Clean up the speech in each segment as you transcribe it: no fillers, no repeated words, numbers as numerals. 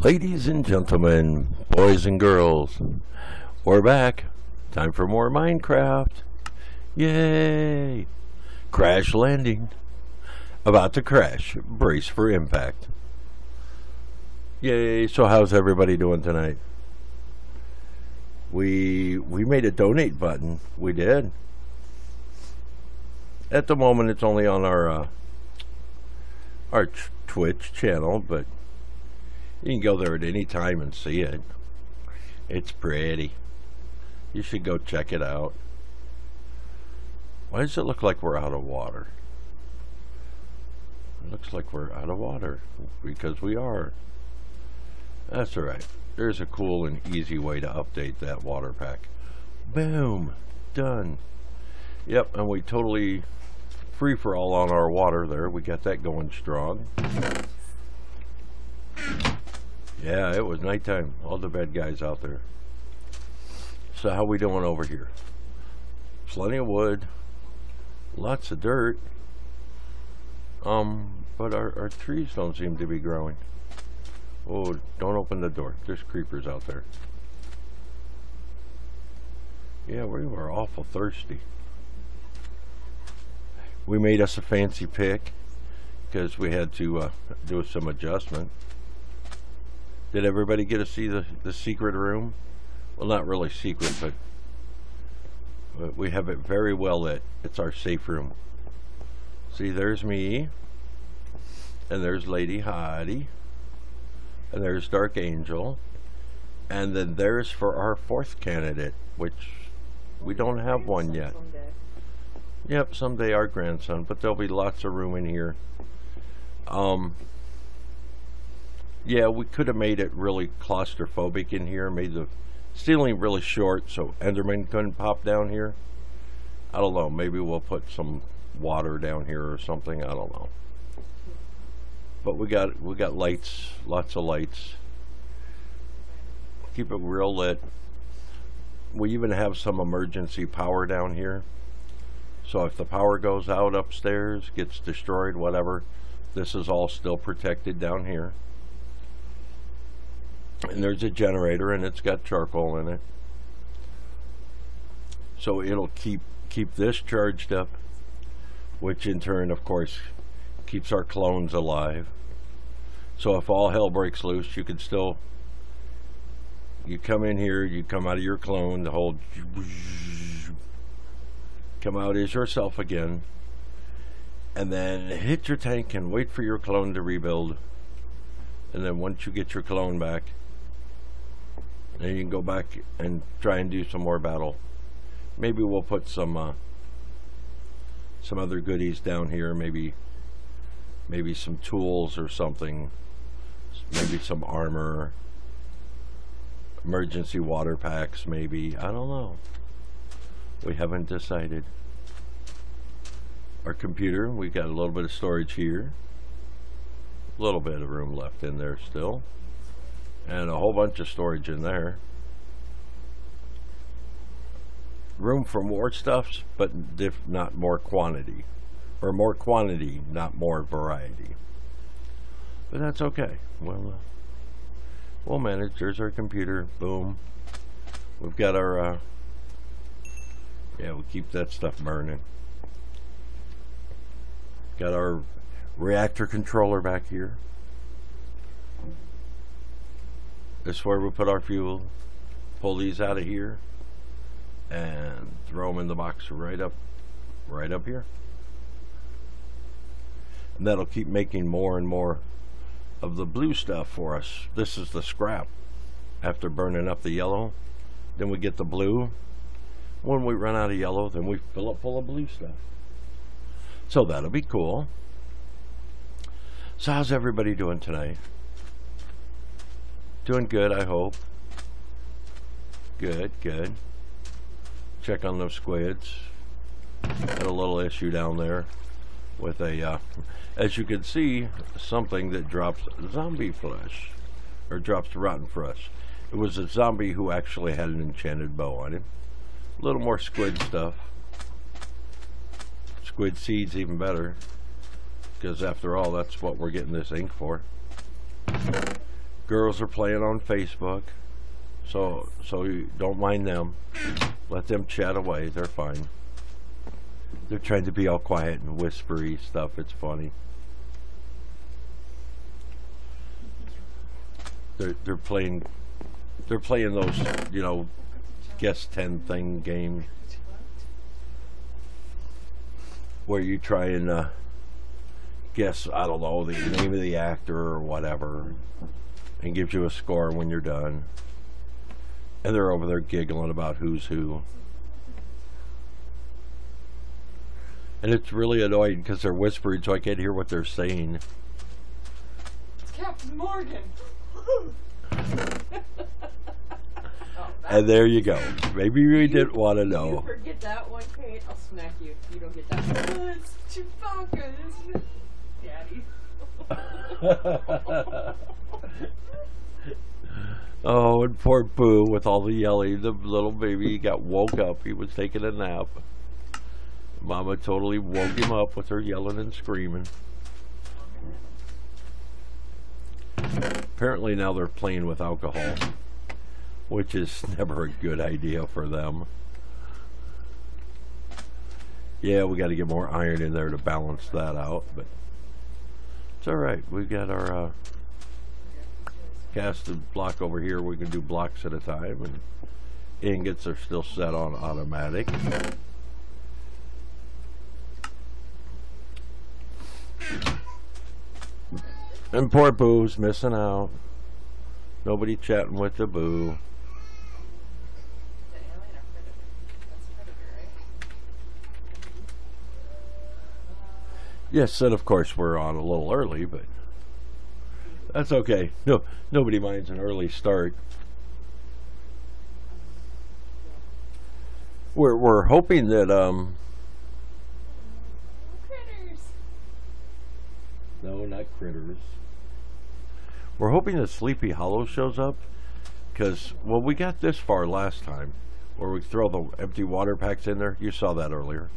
Ladies and gentlemen, boys and girls, we're back. Time for more Minecraft. Yay! Crash landing. About to crash. Brace for impact. Yay! So how's everybody doing tonight? We made a donate button. We did. At the moment, it's only on our Twitch channel, but you can go there at any time and see it. It's pretty. You should go check it out. Why does it look like we're out of water? It looks like we're out of water because we are. That's alright. There's a cool and easy way to update that water pack. Boom. Done. Yep, and we totally free for all on our water there. We got that going strong. Yeah, it was nighttime. All the bad guys out there. So how we doing over here? Plenty of wood. Lots of dirt. But our trees don't seem to be growing. Oh, don't open the door. There's creepers out there. Yeah, we were awful thirsty. We made us a fancy pick because we had to do some adjustment. Did everybody get to see the secret room? Well, not really secret, but we have it very well lit. It's our safe room. See, there's me, and there's Lady Hottie, and there's Dark Angel, and then there's for our fourth candidate, which we don't have one yet. Yep, someday our grandson, but there'll be lots of room in here. Yeah, we could have made it really claustrophobic in here, made the ceiling really short so Enderman couldn't pop down here. I don't know, maybe we'll put some water down here or something, I don't know. But we got lights, lots of lights. Keep it real lit. We even have some emergency power down here. So if the power goes out upstairs, gets destroyed, whatever, this is all still protected down here. And there's a generator and it's got charcoal in it. So it'll keep this charged up, which in turn, of course, keeps our clones alive. So if all hell breaks loose, you can still, you come in here, you come out of your clone, the whole come out as yourself again, and then hit your tank and wait for your clone to rebuild. And then once you get your clone back, then you can go back and try and do some more battle. Maybe we'll put some other goodies down here, maybe some tools or something, maybe some armor, emergency water packs, maybe, I don't know. We haven't decided. Our computer, we got a little bit of storage here, a little bit of room left in there still, and a whole bunch of storage in there. Room for more stuffs, but not more quantity, or more quantity, not more variety. But that's okay. We'll manage. There's our computer. Boom. We've got our yeah, we keep that stuff burning. Got our reactor controller back here. This is where we put our fuel. Pull these out of here and throw them in the box right up here. And that'll keep making more and more of the blue stuff for us. This is the scrap. After burning up the yellow, then we get the blue. When we run out of yellow, then we fill up full of blue stuff. So that'll be cool. So how's everybody doing tonight? Doing good, I hope. Good, good. Check on those squids. Had a little issue down there with a, as you can see, something that drops zombie flesh, or drops rotten flesh. It was a zombie who actually had an enchanted bow on him. A little more squid stuff. Squid seeds even better, because after all, that's what we're getting this ink for. Girls are playing on Facebook, so you don't mind them. Let them chat away. They're fine. They're trying to be all quiet and whispery stuff. It's funny. They're playing those, you know, guess 10 thing games where you try and guess, I don't know, the name of the actor or whatever, and gives you a score when you're done. And they're over there giggling about who's who. And it's really annoying because they're whispering, so I can't hear what they're saying. It's Captain Morgan. And there you go. Maybe you didn't want to know. You forget that one, Kate, I'll smack you if you don't get that one. It's Chewbacca, isn't it? Daddy. Oh, and poor Boo with all the yelling. The little baby got woke up. He was taking a nap. Mama totally woke him up with her yelling and screaming. Apparently now they're playing with alcohol, which is never a good idea for them. Yeah, we got to get more iron in there to balance that out, but it's all right. We got our casted block over here. We can do blocks at a time, and ingots are still set on automatic. And poor Boo's missing out. Nobody chatting with the Boo. Yes, and of course we're on a little early, but that's okay. No, nobody minds an early start. We're hoping that Critters. no, not critters. We're hoping that Sleepy Hollow shows up, because, well, we got this far last time, where we throw the empty water packs in there. You saw that earlier.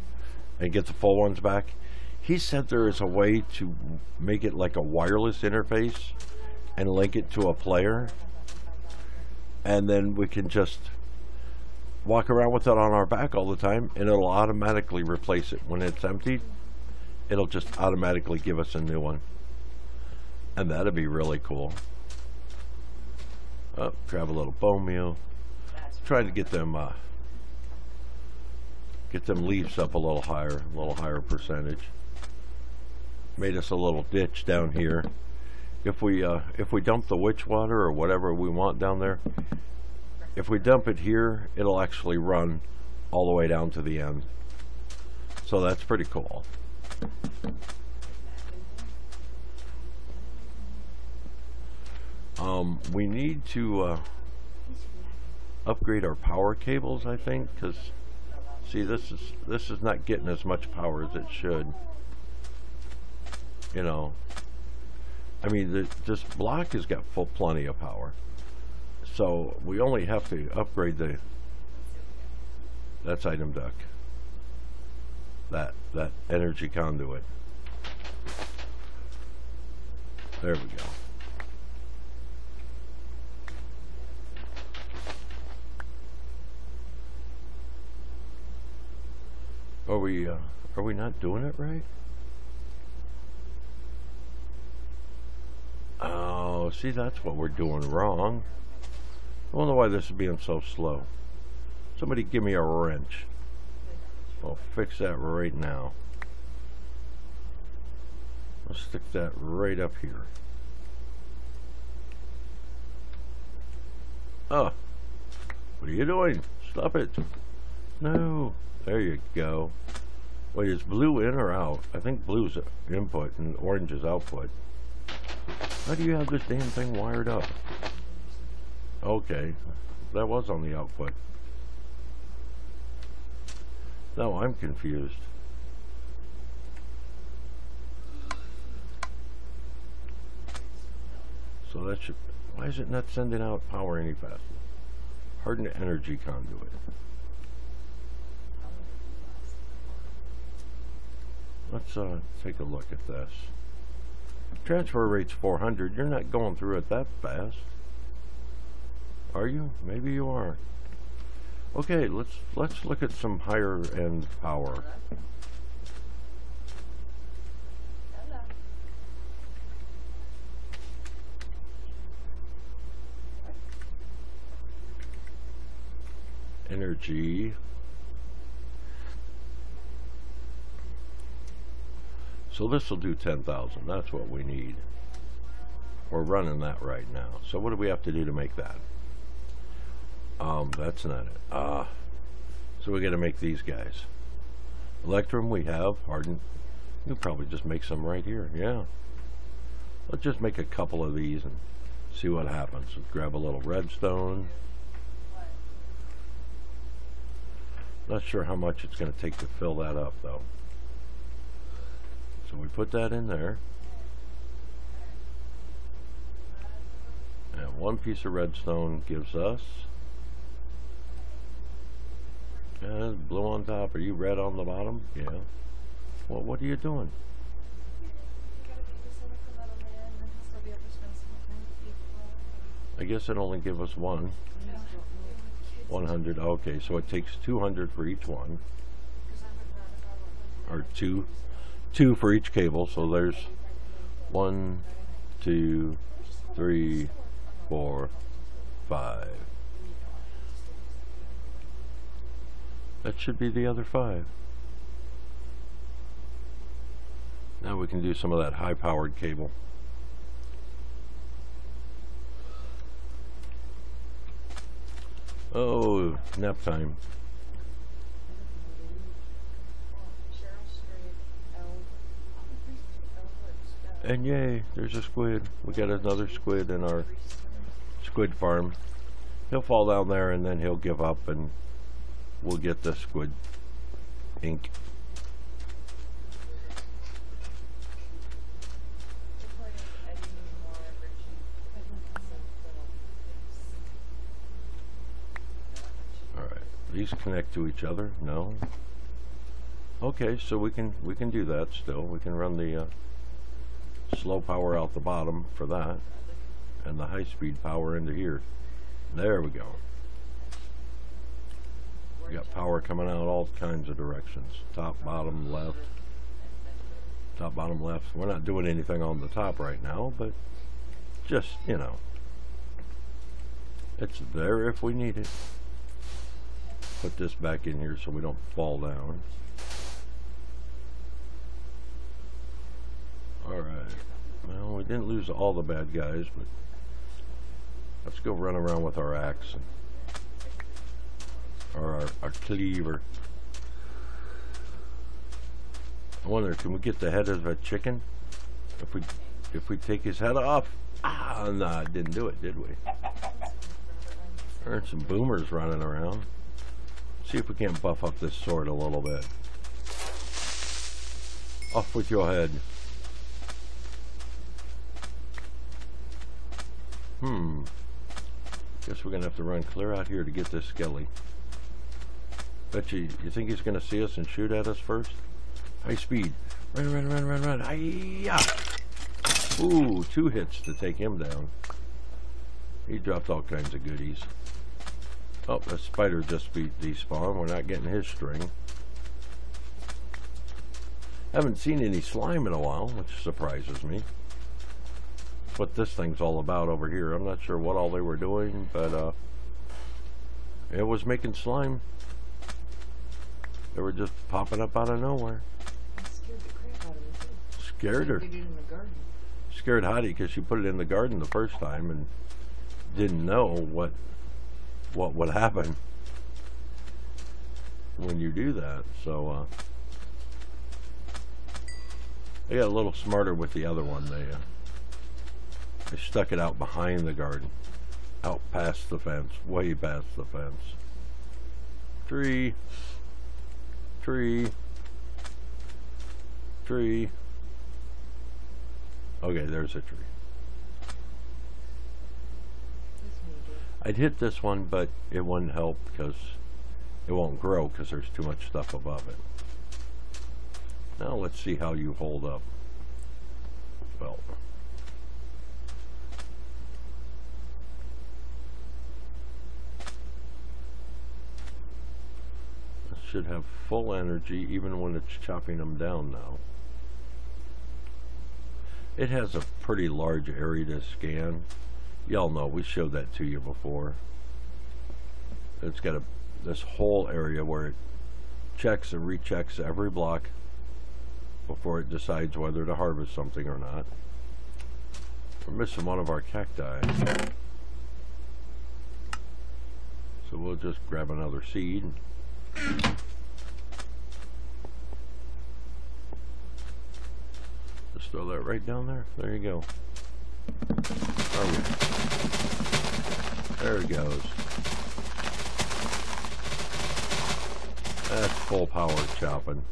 And get the full ones back. He said there is a way to make it like a wireless interface and link it to a player. And then we can just walk around with it on our back all the time, and it'll automatically replace it. When it's empty, it'll just automatically give us a new one. And that'd be really cool. Oh, grab a little bone meal. Try to get them leaves up a little higher percentage. Made us a little ditch down here. If we dump the witch water or whatever we want down there, if we dump it here, it'll actually run all the way down to the end. So that's pretty cool. We need to upgrade our power cables, I think, because see, this is not getting as much power as it should. You know, I mean, this block has got plenty of power, so we only have to upgrade that's item duck, that energy conduit. There we go. Are we not doing it right? Oh, see, that's what we're doing wrong. I wonder why this is being so slow. Somebody give me a wrench. I'll fix that right now. I'll stick that right up here. Oh, what are you doing? Stop it. No. There you go. Wait, is blue in or out? I think blue's input and orange is output. How do you have this damn thing wired up? Okay, that was on the output. No, I'm confused. So that should... Why is it not sending out power any faster? Harden energy conduit. Let's take a look at this. Transfer rate's 400. You're not going through it that fast. Are you? Maybe you are. Okay, let's look at some higher end power. Energy. So this will do 10,000. That's what we need. We're running that right now. So what do we have to do to make that? That's not it. So we got to make these guys. Electrum we have. Hardened. We'll probably just make some right here. Yeah. Let's just make a couple of these and see what happens. Let's grab a little redstone. Not sure how much it's going to take to fill that up though. So we put that in there. And one piece of redstone gives us blue on top. Are you red on the bottom? Yeah. Well, what are you doing? I guess it only give us one. 100. Okay, so it takes 200 for each one. Or two for each cable. So there's 1, 2, 3, 4, 5. That should be the other 5. Now we can do some of that high-powered cable. Oh, nap time. And yay, there's a squid. We got another squid in our squid farm. He'll fall down there and then he'll give up and we'll get the squid ink. Alright, these connect to each other? No? Okay, so we can do that still. We can run the slow power out the bottom for that and the high speed power into here. There we go. We got power coming out all kinds of directions. Top, bottom, left. Top, bottom, left. We're not doing anything on the top right now, but just, you know, it's there if we need it. Put this back in here so we don't fall down. Alright. Well, we didn't lose all the bad guys, but let's go run around with our axe and, or our cleaver. I wonder, can we get the head of a chicken? If we take his head off? Ah, no, didn't do it, did we? There's some boomers running around. See if we can't buff up this sword a little bit. Off with your head. Guess we're gonna have to run clear out here to get this skelly. Bet you think he's gonna see us and shoot at us first? High speed. Run, run, run, run, run. Hi-ya! Ooh, 2 hits to take him down. He dropped all kinds of goodies. Oh, the spider just despawned. We're not getting his string. Haven't seen any slime in a while, which surprises me. That's what this thing's all about over here. I'm not sure what all they were doing, but it was making slime. They were just popping up out of nowhere. It scared the crap out of me too. Scared her. They did in the garden. Scared Heidi because she put it in the garden the first time and didn't know what would happen when you do that. So they got a little smarter with the other one. They stuck it out behind the garden, out past the fence, way past the fence. Tree, tree, tree. Okay, there's a tree. I'd hit this one, but it wouldn't help because it won't grow because there's too much stuff above it. Now let's see how you hold up. Well, should have full energy even when it's chopping them down now. It has a pretty large area to scan. Y'all know, we showed that to you before. It's got this whole area where it checks and rechecks every block before it decides whether to harvest something or not. We're missing one of our cacti. So we'll just grab another seed. Just throw that right down there. There you go. There it goes. That's full power chopping.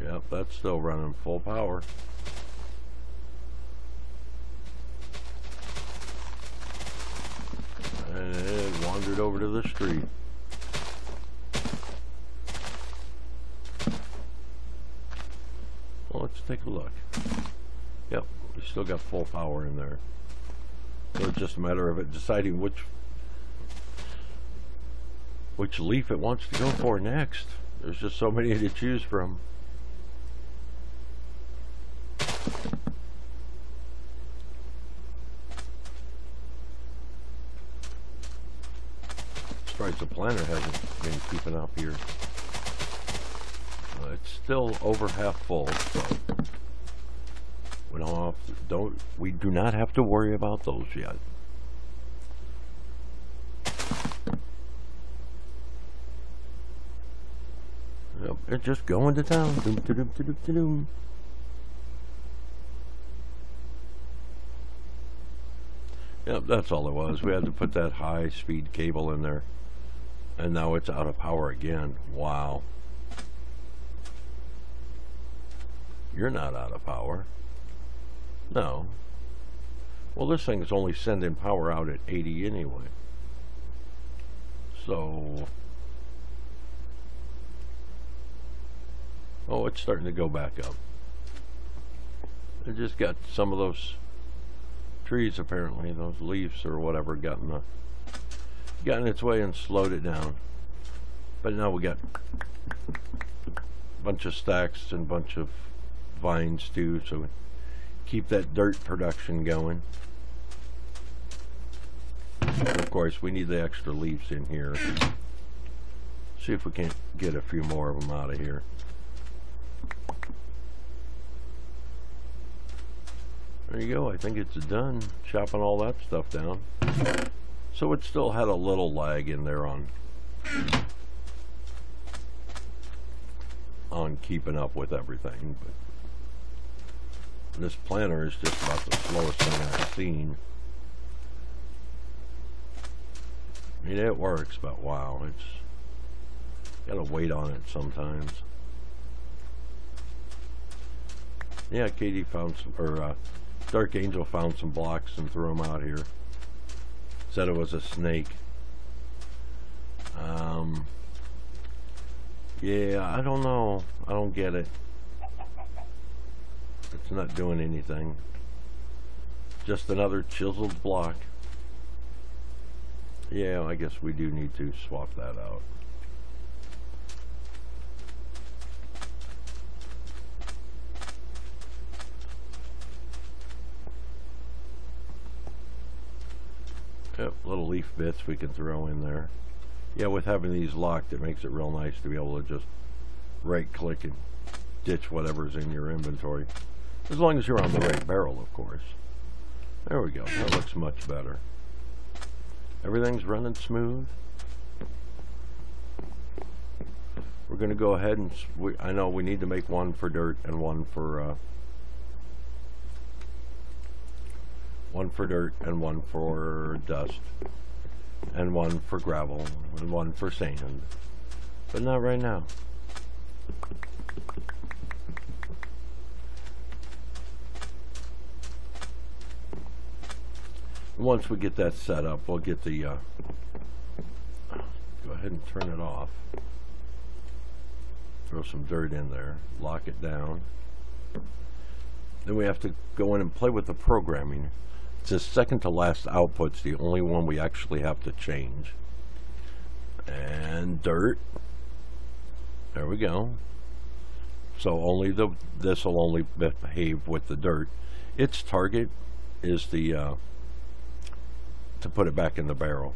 Yep, that's still running full power. And it wandered over to the street. Well, let's take a look. Yep, we still got full power in there. So it's just a matter of it deciding which leaf it wants to go for next. There's just so many to choose from. Surprised the planter hasn't been keeping up here. It's still over half full, so we do not have to worry about those yet. Yep, it's just going to town. Doom, doom, doom, doom, doom, doom. Yep, that's all it was. We had to put that high-speed cable in there, and now it's out of power again. Wow. You're not out of power. No. Well, this thing is only sending power out at 80 anyway. So... oh, it's starting to go back up. It just got some of those trees, apparently, those leaves or whatever, got in its way and slowed it down. But now we got a bunch of stacks and a bunch of vines too, so keep that dirt production going. And of course, we need the extra leaves in here. See if we can't get a few more of them out of here. There you go. I think it's done chopping all that stuff down. So it still had a little lag in there on keeping up with everything, but this planter is just about the slowest thing I've seen. I mean, it works, but wow, it's gotta wait on it sometimes. Yeah, Katie found some, or Dark Angel found some blocks and threw them out here. Said it was a snake. Yeah, I don't know. I don't get it. It's not doing anything. Just another chiseled block. Yeah, I guess we do need to swap that out. Yep, little leaf bits we can throw in there. Yeah, with having these locked, it makes it real nice to be able to just right click and ditch whatever's in your inventory. As long as you're on the right barrel, of course. There we go. That looks much better. Everything's running smooth. We're going to go ahead and... I know we need to make one for dirt and one for dust, and one for gravel, and one for sand. But not right now. Once we get that set up, we'll get the go ahead and turn it off. Throw some dirt in there, lock it down. Then we have to go in and play with the programming. It's the second to last output's the only one we actually have to change. And dirt. There we go. So only this will only behave with the dirt. Its target is the to put it back in the barrel.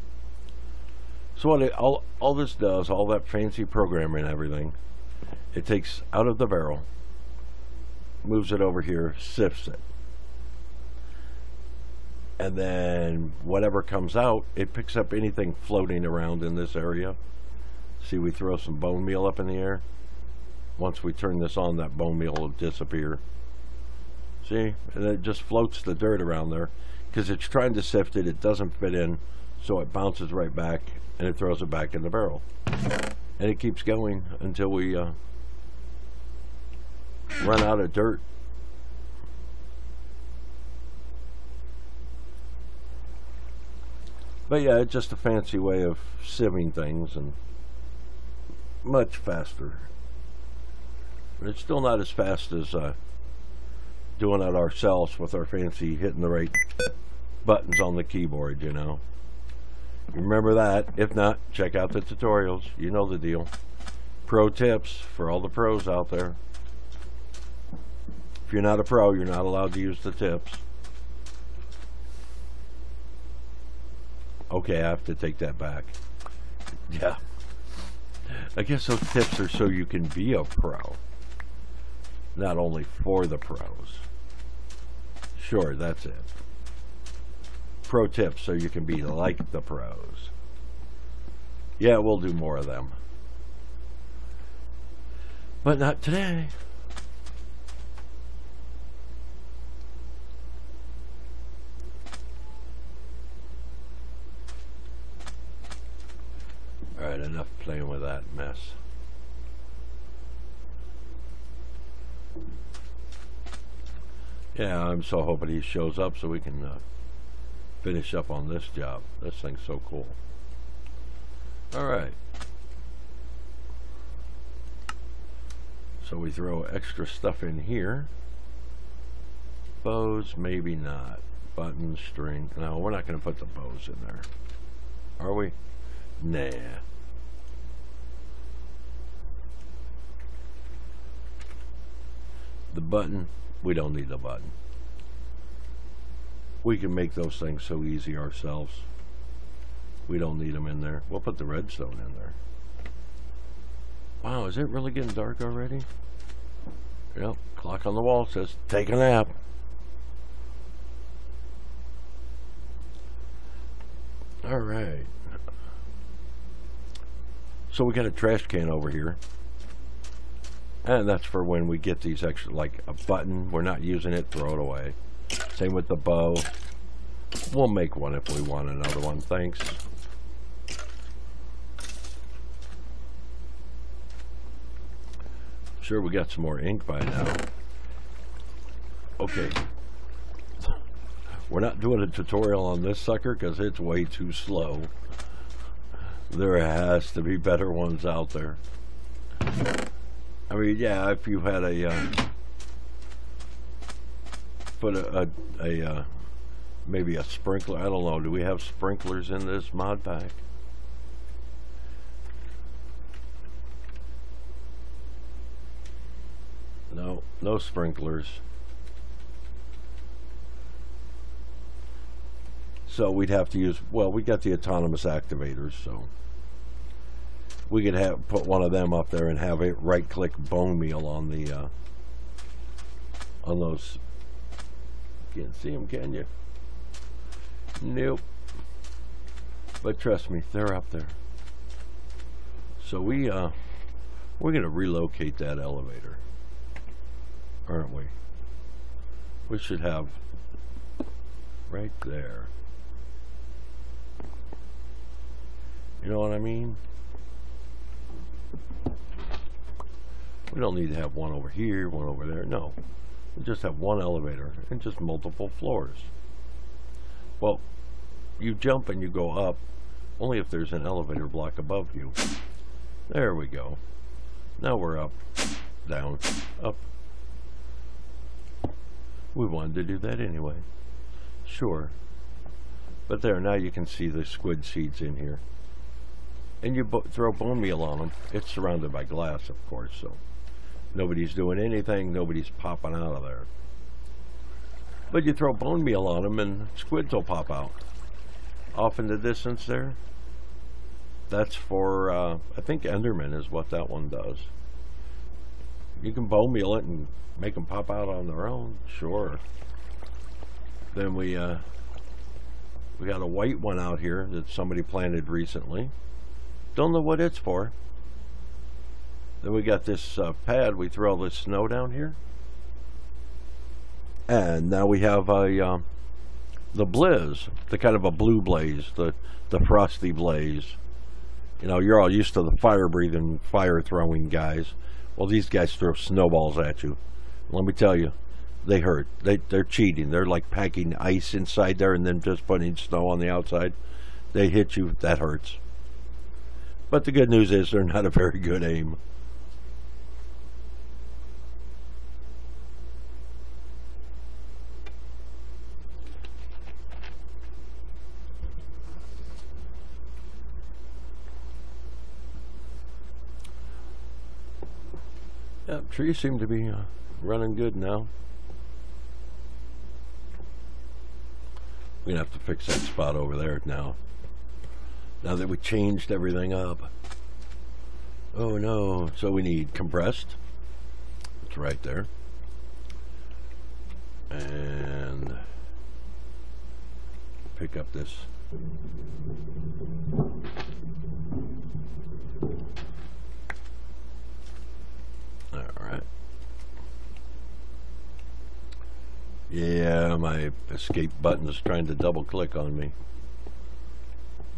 So what all this does, all that fancy programming and everything, it takes out of the barrel, moves it over here, sifts it. And then whatever comes out, it picks up anything floating around in this area. See, we throw some bone meal up in the air. Once we turn this on, that bone meal will disappear. See? And it just floats the dirt around there because it's trying to sift it. It doesn't fit in, so it bounces right back and it throws it back in the barrel. And it keeps going until we run out of dirt. But yeah, it's just a fancy way of sieving things and much faster. But it's still not as fast as doing it ourselves with our fancy hitting the right buttons on the keyboard, you know. You remember that. If not, check out the tutorials. You know the deal. Pro tips for all the pros out there. If you're not a pro, you're not allowed to use the tips. Okay, I have to take that back. Yeah. I guess those tips are so you can be a pro. Not only for the pros. Sure, that's it. Pro tips so you can be like the pros. Yeah, we'll do more of them. But not today. Alright, enough playing with that mess. Yeah, I'm so hoping he shows up so we can finish up on this job. This thing's so cool. Alright. So we throw extra stuff in here. Bows, maybe not. Buttons, string. No, we're not going to put the bows in there. Are we? Nah. The button, we don't need the button. We can make those things so easy ourselves. We don't need them in there. We'll put the redstone in there. Wow, is it really getting dark already? Yep, clock on the wall says take a nap. Alright. So we got a trash can over here. And that's for when we get these extra, like a button, we're not using it, throw it away. Same with the bow. We'll make one if we want another one, thanks. Sure, we got some more ink by now. Okay. We're not doing a tutorial on this sucker because it's way too slow. There has to be better ones out there. I mean, yeah, if you had a put a maybe a sprinkler, I don't know, do we have sprinklers in this mod pack? No, no sprinklers. So we'd have to use, well, we got the autonomous activators, so we could have put one of them up there and have it right click bone meal on the on those. Can't see them, can you? Nope. But trust me, they're up there. So we're gonna relocate that elevator, aren't we? We should have right there. You know what I mean? We don't need to have one over here, one over there. No. We just have one elevator and just multiple floors. Well, you jump and you go up only if there's an elevator block above you. There we go. Now we're up, down, up. We wanted to do that anyway. Sure. But there, now you can see the squid seeds in here. and you throw bone meal on them. It's surrounded by glass, of course, so nobody's doing anything, nobody's popping out of there. But you throw bone meal on them and squids will pop out. Off in the distance there, that's for, I think Enderman is what that one does. You can bone meal it and make them pop out on their own, sure. Then we got a white one out here that somebody planted recently. Don't know what it's for. Then we got this pad. We throw all this snow down here. And now we have a the Blizz, the kind of a blue blaze, the frosty blaze. You know, you're all used to the fire-breathing, fire-throwing guys. Well, these guys throw snowballs at you. Let me tell you, they hurt. They're cheating. They're like packing ice inside there and then just putting snow on the outside. They hit you, that hurts. But the good news is they're not a very good aim. Yep, trees seem to be running good now. We're gonna have to fix that spot over there now. Now that we changed everything up. Oh no, so we need compressed. It's right there. And pick up this. Alright. Yeah, my escape button is trying to double click on me.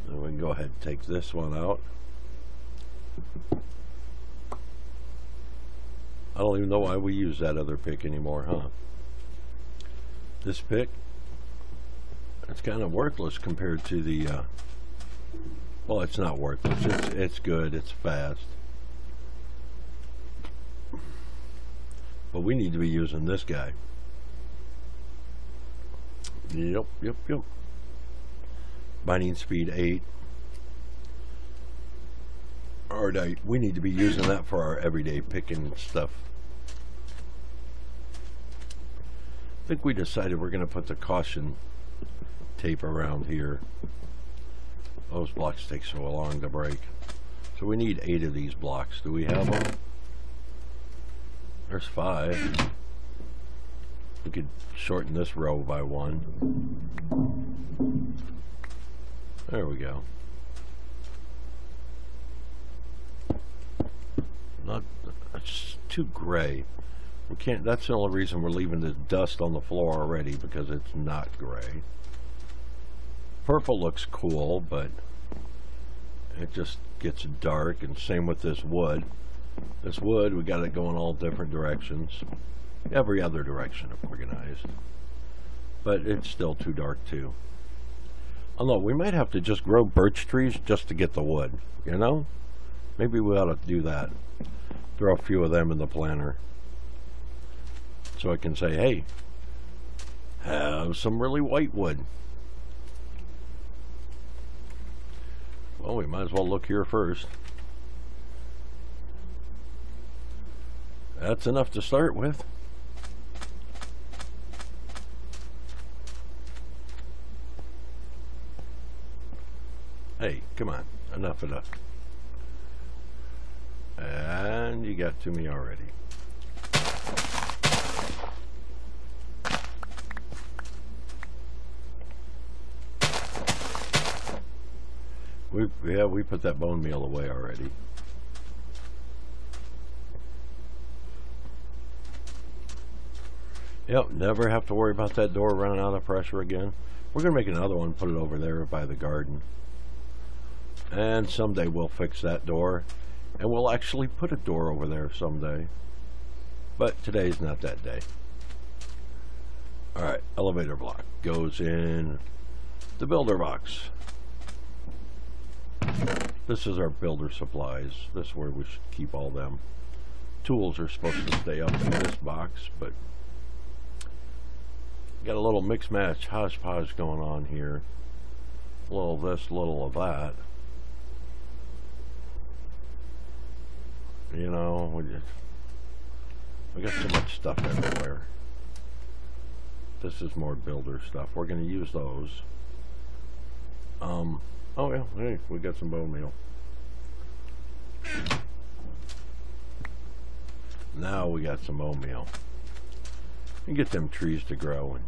So we can go ahead and take this one out. I don't even know why we use that other pick anymore, huh? This pick, it's kind of worthless compared to the, well, it's not worthless. It's good. It's fast. But we need to be using this guy. Yep. Binding speed 8. Alright, we need to be using that for our everyday picking stuff. I think we decided we're going to put the caution tape around here. Those blocks take so long to break. So we need 8 of these blocks. Do we have them? There's 5. We could shorten this row by 1. There we go. Not, it's too gray. We can't, that's the only reason we're leaving the dust on the floor already, because it's not gray. Purple looks cool, but it just gets dark, and same with this wood. This wood, we got it going all different directions. Every other direction organized. But it's still too dark too. Although we might have to just grow birch trees just to get the wood, you know? Maybe we ought to do that. Throw a few of them in the planter. So I can say, hey, have some really white wood. Well, we might as well look here first. That's enough to start with. Hey, come on, enough. And you got to me already. We put that bone meal away already. Yep, never have to worry about that door running out of pressure again. We're going to make another one, put it over there by the garden. And someday we'll fix that door. And we'll actually put a door over there someday. But today's not that day. Alright, elevator block goes in the builder box. This is our builder supplies. This is where we should keep all them. Tools are supposed to stay up in this box, but got a little mix match hodgepodge going on here. A little of this, a little of that. You know, we got so much stuff everywhere. This is more builder stuff. We're going to use those. Oh yeah, hey, we got some bone meal. Now we got some bone meal. And get them trees to grow and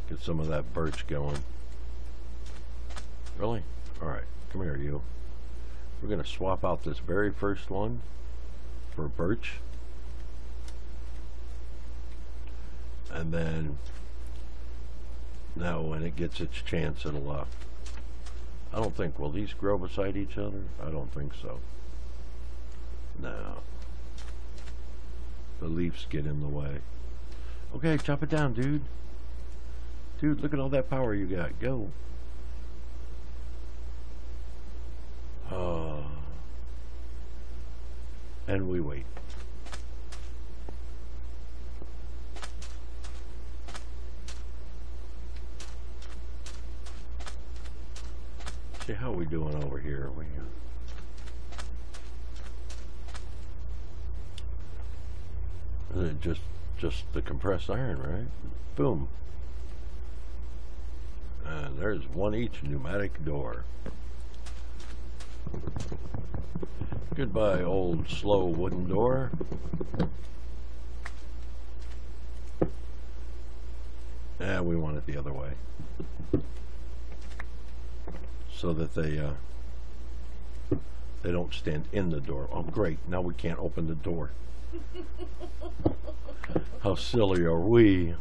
get some of that birch going. Really? Alright, come here, you. We're going to swap out this very first one for birch. And then now when it gets its chance, it'll I don't think, will these grow beside each other? I don't think so. No. The leaves get in the way. Okay, chop it down, dude. Dude, look at all that power you got. Go. And we wait. See how we doing over here. Just the compressed iron, right? Boom. And there's one each pneumatic door. Goodbye, old slow wooden door. And we want it the other way, so that they don't stand in the door. Oh great, now we can't open the door. How silly are we?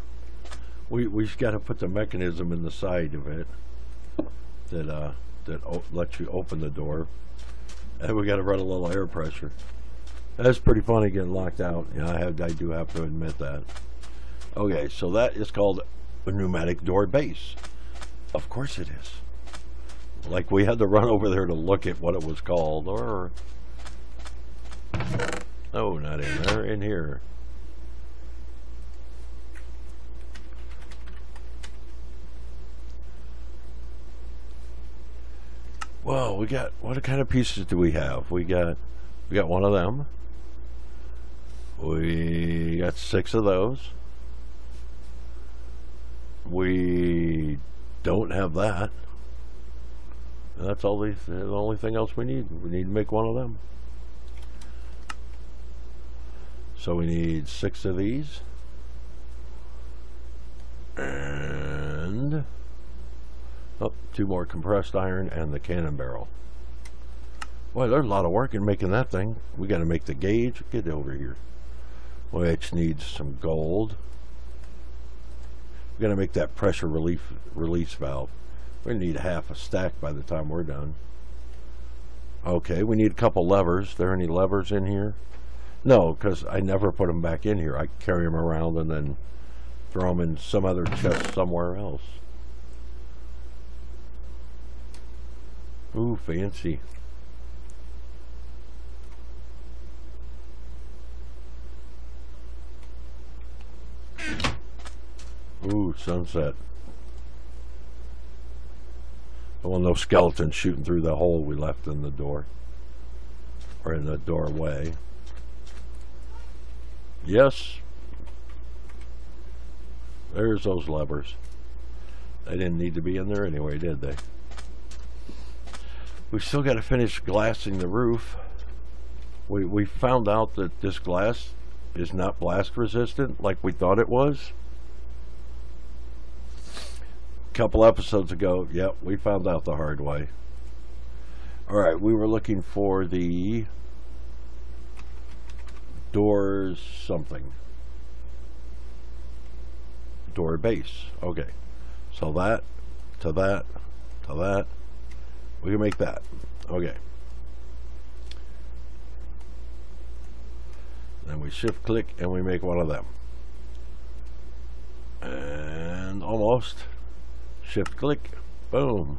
We've got to put the mechanism in the side of it that lets you open the door, and we got to run a little air pressure. That's pretty funny getting locked out. Yeah, I do have to admit that. Okay, so that is called a pneumatic door base. Of course it is. Like we had to run over there to look at what it was called, or no, not in there, in here. Well, we got, what kind of pieces do we have? We got one of them. We got 6 of those. We don't have that. And that's all the only thing else we need. We need to make one of them. So we need 6 of these. And 2 more compressed iron and the cannon barrel. Boy, there's a lot of work in making that thing. We got to make the gauge. Get over here. Which needs some gold. We got to make that pressure release valve. We need half a stack by the time we're done. Okay, we need a couple levers. There any levers in here? No, because I never put them back in here. I carry them around and then throw them in some other chest somewhere else. Ooh, fancy. Ooh, sunset. Well, no skeletons shooting through the hole we left in the door. Or in the doorway. Yes. There's those levers. They didn't need to be in there anyway, did they? We still got to finish glassing the roof. We found out that this glass is not blast resistant like we thought it was. A couple episodes ago, yep, we found out the hard way. Alright, we were looking for the doors something. Door base. Okay. So that, to that, to that. We can make that. Okay. Then we shift click and we make one of them. And almost. Shift click. Boom.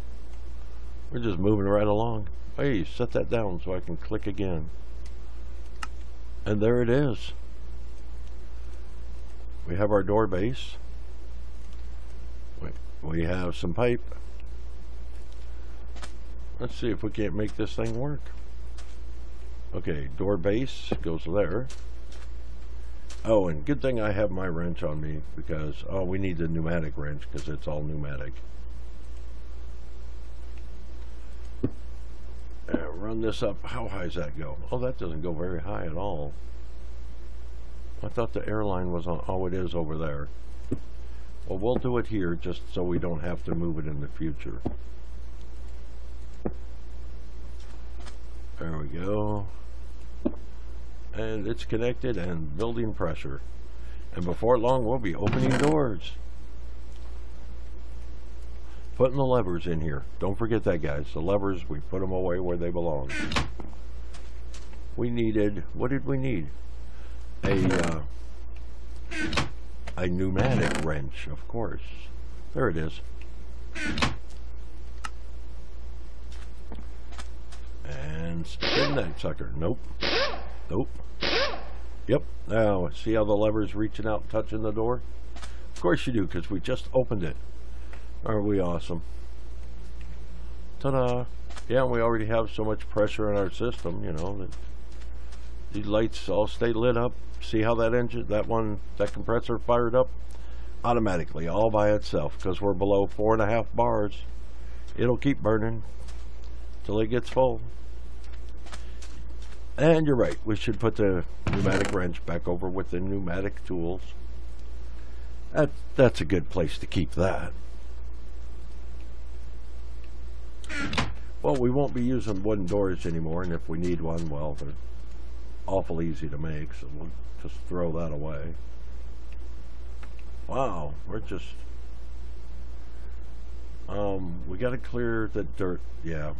We're just moving right along. Hey, set that down so I can click again. And there it is. We have our door base. We have some pipe. Let's see if we can't make this thing work. Okay, door base goes there. Oh, and good thing I have my wrench on me because, oh, we need the pneumatic wrench because it's all pneumatic. Run this up. How high does that go? Oh, that doesn't go very high at all. I thought the airline was on. Oh, it is over there. Well, we'll do it here just so we don't have to move it in the future. There we go. And it's connected and building pressure. And before long, we'll be opening doors. Putting the levers in here. Don't forget that, guys. The levers, we put them away where they belong. We needed, what did we need? A pneumatic wrench, of course. There it is. And spin that sucker. Nope. Nope. Yep. Now, see how the lever's reaching out and touching the door? Of course you do, because we just opened it. Aren't we awesome? Ta-da! Yeah, we already have so much pressure in our system, you know, that these lights all stay lit up. See how that engine, that compressor fired up? Automatically, all by itself, because we're below 4.5 bars. It'll keep burning till it gets full. And you're right, we should put the pneumatic wrench back over with the pneumatic tools. That's a good place to keep that. Well, we won't be using wooden doors anymore, and if we need one, well, they're awful easy to make, so we'll just throw that away. Wow, we're just... we gotta clear the dirt, yeah.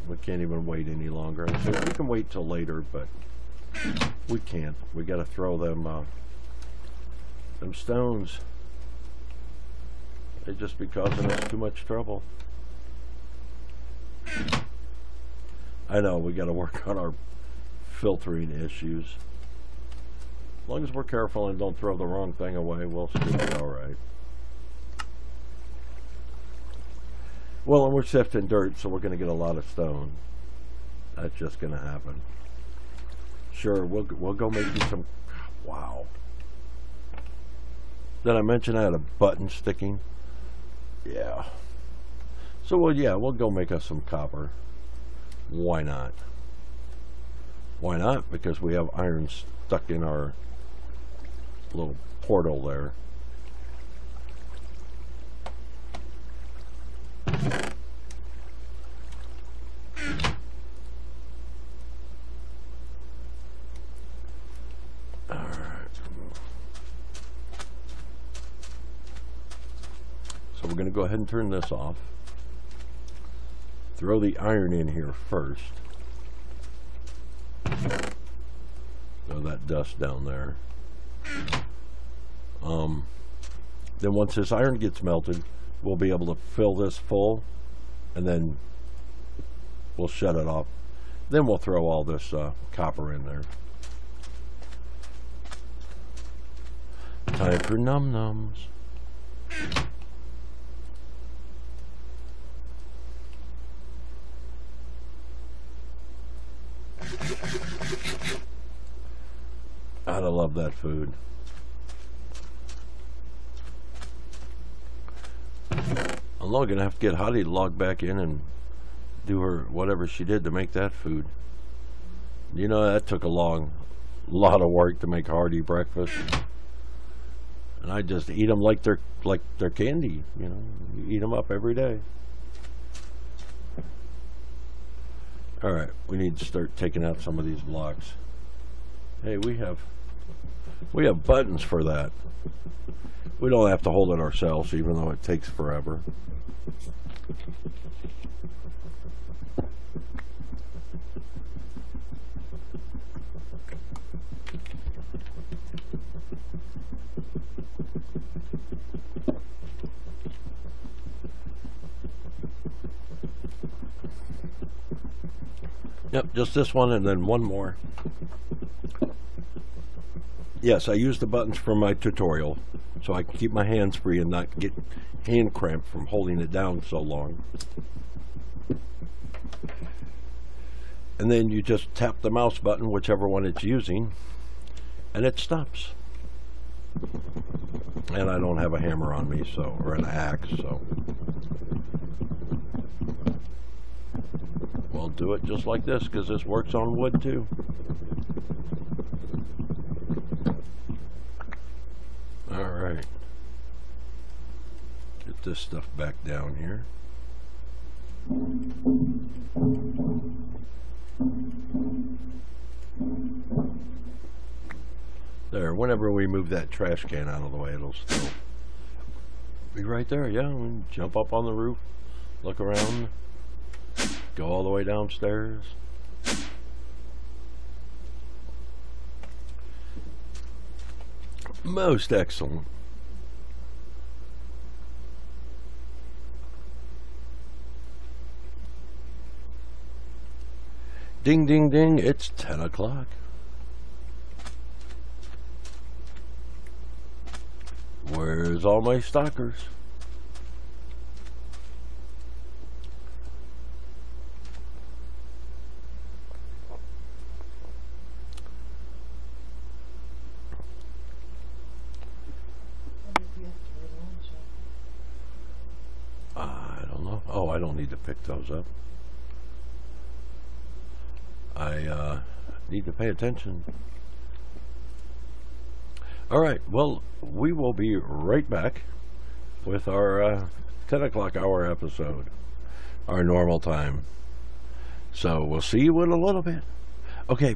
We can't even wait any longer. So we can wait till later, but we can't. We gotta throw them stones. They'd just be causing us too much trouble. I know, we gotta work on our filtering issues. As long as we're careful and don't throw the wrong thing away, we'll still be alright. Well, and we're sifting dirt, so we're going to get a lot of stone. That's just going to happen. Sure, we'll go make you some... Wow. Did I mention I had a button sticking? Yeah. So, well, yeah, we'll go make us some copper. Why not? Why not? Because we have iron stuck in our little portal there. So we're going to go ahead and turn this off. Throw the iron in here first. Throw that dust down there. Then once this iron gets melted, we'll be able to fill this full, and then we'll shut it off. Then we'll throw all this copper in there. Time for num-nums. I love that food. I'm not gonna have to get Hottie to log back in and do her whatever she did to make that food. You know, that took a lot of work to make hearty breakfast. And I just eat them like they're candy. You know, you eat them up every day. All right, we need to start taking out some of these blocks. Hey, we have buttons for that. We don't have to hold it ourselves, even though it takes forever. Yep, just this one and then one more. Yes, I use the buttons from my tutorial so I can keep my hands free and not get hand cramp from holding it down so long. and then you just tap the mouse button, whichever one it's using, and it stops. And I don't have a hammer on me, so, or an axe, so we'll do it just like this, because this works on wood too. All right, get this stuff back down here. There, whenever we move that trash can out of the way, it'll still be right there. Yeah, we can jump up on the roof, look around, go all the way downstairs. Most excellent. Ding, ding, ding, it's 10 o'clock. Where's all my stalkers? I don't know. Oh, I don't need to pick those up. I need to pay attention. All right, well, we will be right back with our 10 o'clock hour episode, our normal time. So we'll see you in a little bit. Okay,